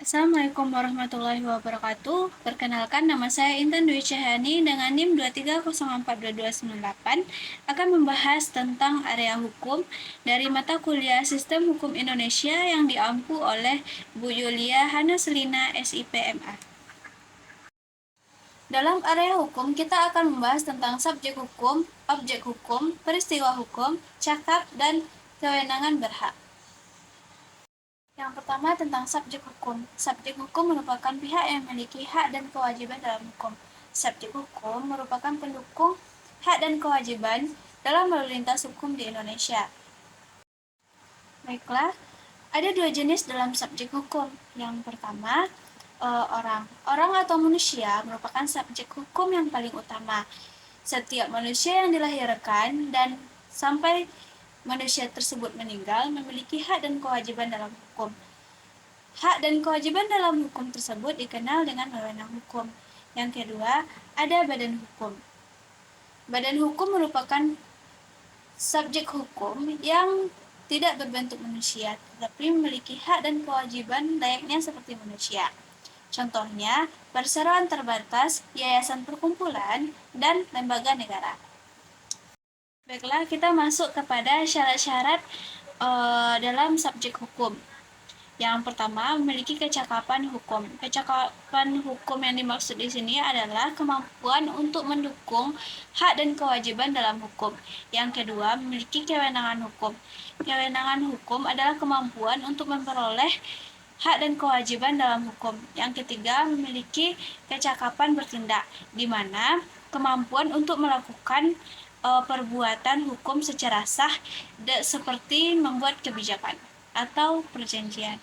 Assalamualaikum warahmatullahi wabarakatuh. Perkenalkan, nama saya Intan Dwi Cahyani dengan NIM 2304298 akan membahas tentang area hukum dari mata kuliah Sistem Hukum Indonesia yang diampu oleh Bu Yulia Hana Selina, SIPMA. Dalam area hukum, kita akan membahas tentang subjek hukum, objek hukum, peristiwa hukum, cakap, dan kewenangan berhak. Yang pertama tentang subjek hukum. Subjek hukum merupakan pihak yang memiliki hak dan kewajiban dalam hukum. Subjek hukum merupakan pendukung hak dan kewajiban dalam lalu lintas hukum di Indonesia. Baiklah, ada dua jenis dalam subjek hukum. Yang pertama, orang. Orang atau manusia merupakan subjek hukum yang paling utama. Setiap manusia yang dilahirkan dan sampai manusia tersebut meninggal memiliki hak dan kewajiban dalam hukum. Hak dan kewajiban dalam hukum tersebut dikenal dengan wewenang hukum. Yang kedua, ada badan hukum. Badan hukum merupakan subjek hukum yang tidak berbentuk manusia, tetapi memiliki hak dan kewajiban layaknya seperti manusia. Contohnya, perseroan terbatas, yayasan perkumpulan, dan lembaga negara. Baiklah, kita masuk kepada syarat-syarat dalam subjek hukum. Yang pertama, memiliki kecakapan hukum. Kecakapan hukum yang dimaksud di sini adalah kemampuan untuk mendukung hak dan kewajiban dalam hukum. Yang kedua, memiliki kewenangan hukum. Kewenangan hukum adalah kemampuan untuk memperoleh hak dan kewajiban dalam hukum. Yang ketiga, memiliki kecakapan bertindak, di mana kemampuan untuk melakukan perbuatan hukum secara sah seperti membuat kebijakan atau perjanjian.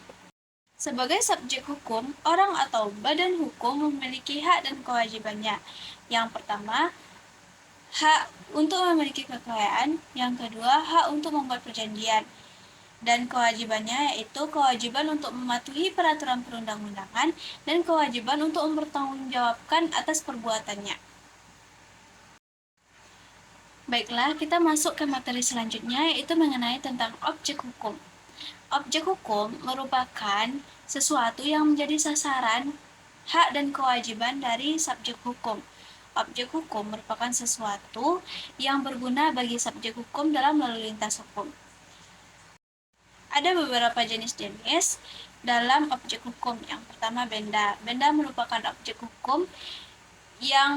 Sebagai subjek hukum, orang atau badan hukum memiliki hak dan kewajibannya. Yang pertama, hak untuk memiliki kekayaan. Yang kedua, hak untuk membuat perjanjian. Dan kewajibannya yaitu kewajiban untuk mematuhi peraturan perundang-undangan dan kewajiban untuk mempertanggungjawabkan atas perbuatannya. Baiklah, kita masuk ke materi selanjutnya, yaitu mengenai tentang objek hukum. Objek hukum merupakan sesuatu yang menjadi sasaran hak dan kewajiban dari subjek hukum. Objek hukum merupakan sesuatu yang berguna bagi subjek hukum dalam lalu lintas hukum. Ada beberapa jenis-jenis dalam objek hukum. Yang pertama, benda. Benda merupakan objek hukum yang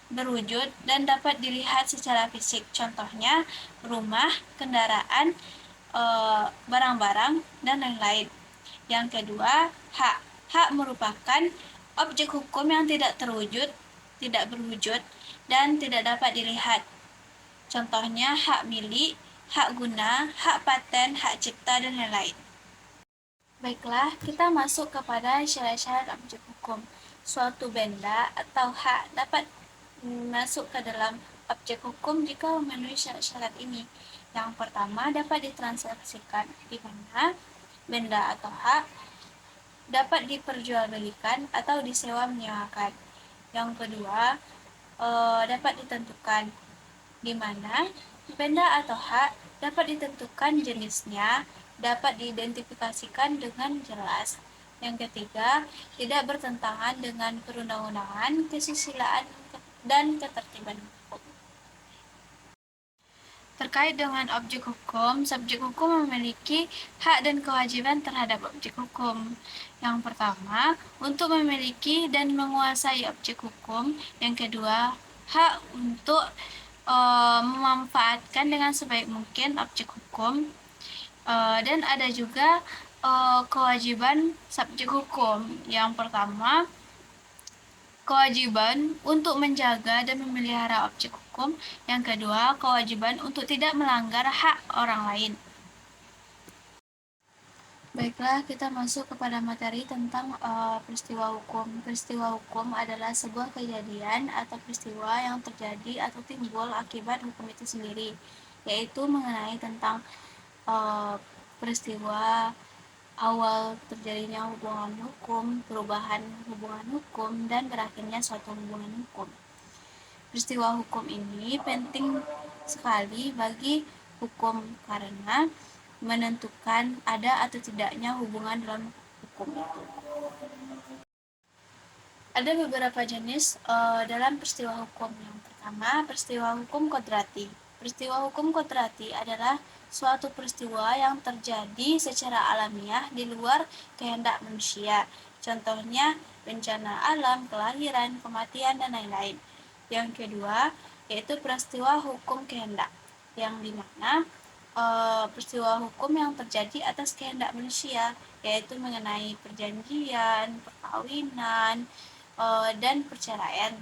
berwujud dan dapat dilihat secara fisik. Contohnya, rumah, kendaraan, barang-barang, dan lain-lain. Yang kedua, hak. Hak merupakan objek hukum yang tidak terwujud, tidak berwujud, dan tidak dapat dilihat. Contohnya, hak milik, hak guna, hak paten, hak cipta, dan lain-lain. Baiklah, kita masuk kepada syarat-syarat objek hukum. Suatu benda atau hak dapat masuk ke dalam objek hukum jika memenuhi syarat-syarat ini. Yang pertama, dapat ditransaksikan, di mana benda atau hak dapat diperjualbelikan atau disewa menyewakan. Yang kedua, dapat ditentukan, di mana benda atau hak dapat ditentukan jenisnya, dapat diidentifikasikan dengan jelas. Yang ketiga, tidak bertentangan dengan perundang-undangan, kesusilaan, dan ketertiban hukum. Terkait dengan objek hukum, subjek hukum memiliki hak dan kewajiban terhadap objek hukum. Yang pertama, untuk memiliki dan menguasai objek hukum. Yang kedua, hak untuk memanfaatkan dengan sebaik mungkin objek hukum. Dan ada juga kewajiban subjek hukum. Yang pertama, kewajiban untuk menjaga dan memelihara objek hukum. Yang kedua, kewajiban untuk tidak melanggar hak orang lain. Baiklah, kita masuk kepada materi tentang peristiwa hukum. Peristiwa hukum adalah sebuah kejadian atau peristiwa yang terjadi atau timbul akibat hukum itu sendiri, yaitu mengenai tentang peristiwa awal terjadinya hubungan hukum, perubahan hubungan hukum, dan berakhirnya suatu hubungan hukum. Peristiwa hukum ini penting sekali bagi hukum karena menentukan ada atau tidaknya hubungan dalam hukum itu. Ada beberapa jenis dalam peristiwa hukum. Yang pertama, peristiwa hukum kodrati. Peristiwa hukum kodrati adalah suatu peristiwa yang terjadi secara alamiah di luar kehendak manusia. Contohnya, bencana alam, kelahiran, kematian, dan lain-lain. Yang kedua, yaitu peristiwa hukum kehendak, yang dimana peristiwa hukum yang terjadi atas kehendak manusia, yaitu mengenai perjanjian, perkawinan, dan perceraian.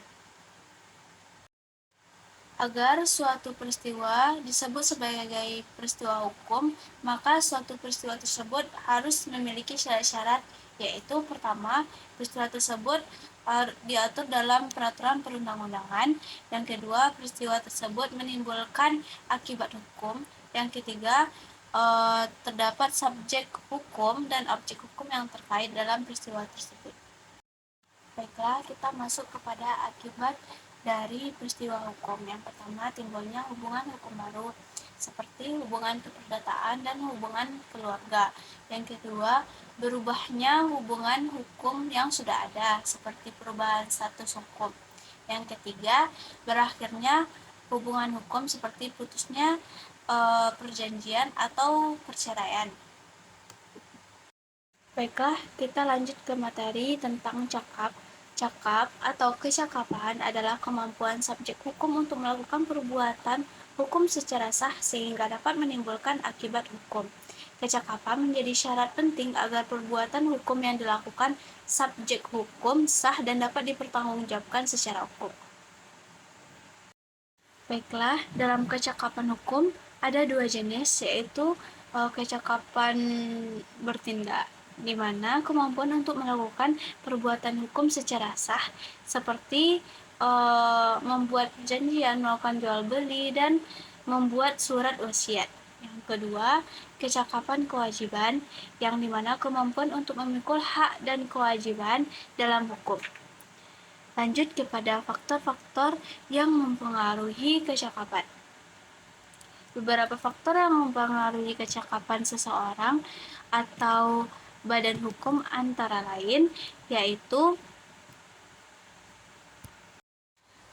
Agar suatu peristiwa disebut sebagai peristiwa hukum, maka suatu peristiwa tersebut harus memiliki syarat-syarat, yaitu pertama, peristiwa tersebut diatur dalam peraturan perundang-undangan. Yang kedua, peristiwa tersebut menimbulkan akibat hukum. Yang ketiga, terdapat subjek hukum dan objek hukum yang terkait dalam peristiwa tersebut. Baiklah, kita masuk kepada akibat dari peristiwa hukum. Yang pertama, timbulnya hubungan hukum baru, seperti hubungan keperdataan dan hubungan keluarga. Yang kedua, berubahnya hubungan hukum yang sudah ada, seperti perubahan status hukum. Yang ketiga, berakhirnya hubungan hukum seperti putusnya perjanjian atau perceraian. Baiklah, kita lanjut ke materi tentang cakap. Cakap atau kecakapan adalah kemampuan subjek hukum untuk melakukan perbuatan hukum secara sah sehingga dapat menimbulkan akibat hukum. Kecakapan menjadi syarat penting agar perbuatan hukum yang dilakukan subjek hukum sah dan dapat dipertanggungjawabkan secara hukum. Baiklah, dalam kecakapan hukum ada dua jenis, yaitu kecakapan bertindak, di mana kemampuan untuk melakukan perbuatan hukum secara sah, seperti membuat perjanjian, melakukan jual beli, dan membuat surat wasiat. Yang kedua, kecakapan kewajiban, yang dimana kemampuan untuk memikul hak dan kewajiban dalam hukum. Lanjut kepada faktor-faktor yang mempengaruhi kecakapan. Beberapa faktor yang mempengaruhi kecakapan seseorang atau badan hukum antara lain yaitu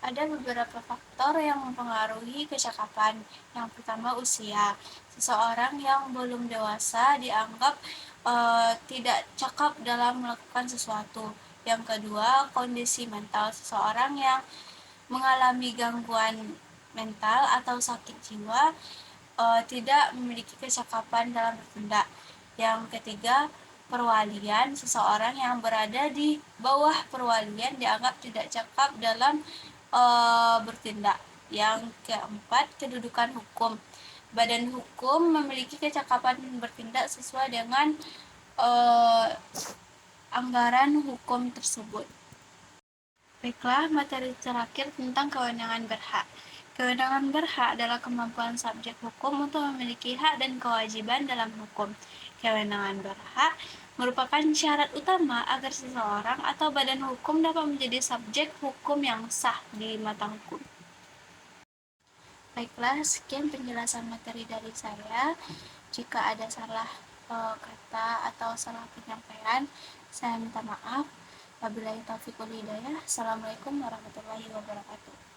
ada beberapa faktor yang mempengaruhi kecakapan. Yang pertama, usia. Seseorang yang belum dewasa dianggap tidak cakap dalam melakukan sesuatu. Yang kedua, kondisi mental. Seseorang yang mengalami gangguan mental atau sakit jiwa tidak memiliki kecakapan dalam bertindak. Yang ketiga, perwalian. Seseorang yang berada di bawah perwalian dianggap tidak cakap dalam bertindak. Yang keempat, kedudukan hukum. Badan hukum memiliki kecakapan bertindak sesuai dengan anggaran hukum tersebut. Baiklah, materi terakhir tentang kewenangan berhak. Kewenangan berhak adalah kemampuan subjek hukum untuk memiliki hak dan kewajiban dalam hukum. Kewenangan berhak merupakan syarat utama agar seseorang atau badan hukum dapat menjadi subjek hukum yang sah di mata hukum. Baiklah, sekian penjelasan materi dari saya. Jika ada salah kata atau salah penyampaian, saya minta maaf. Wabillahi taufiq wal hidayah. Assalamualaikum warahmatullahi wabarakatuh.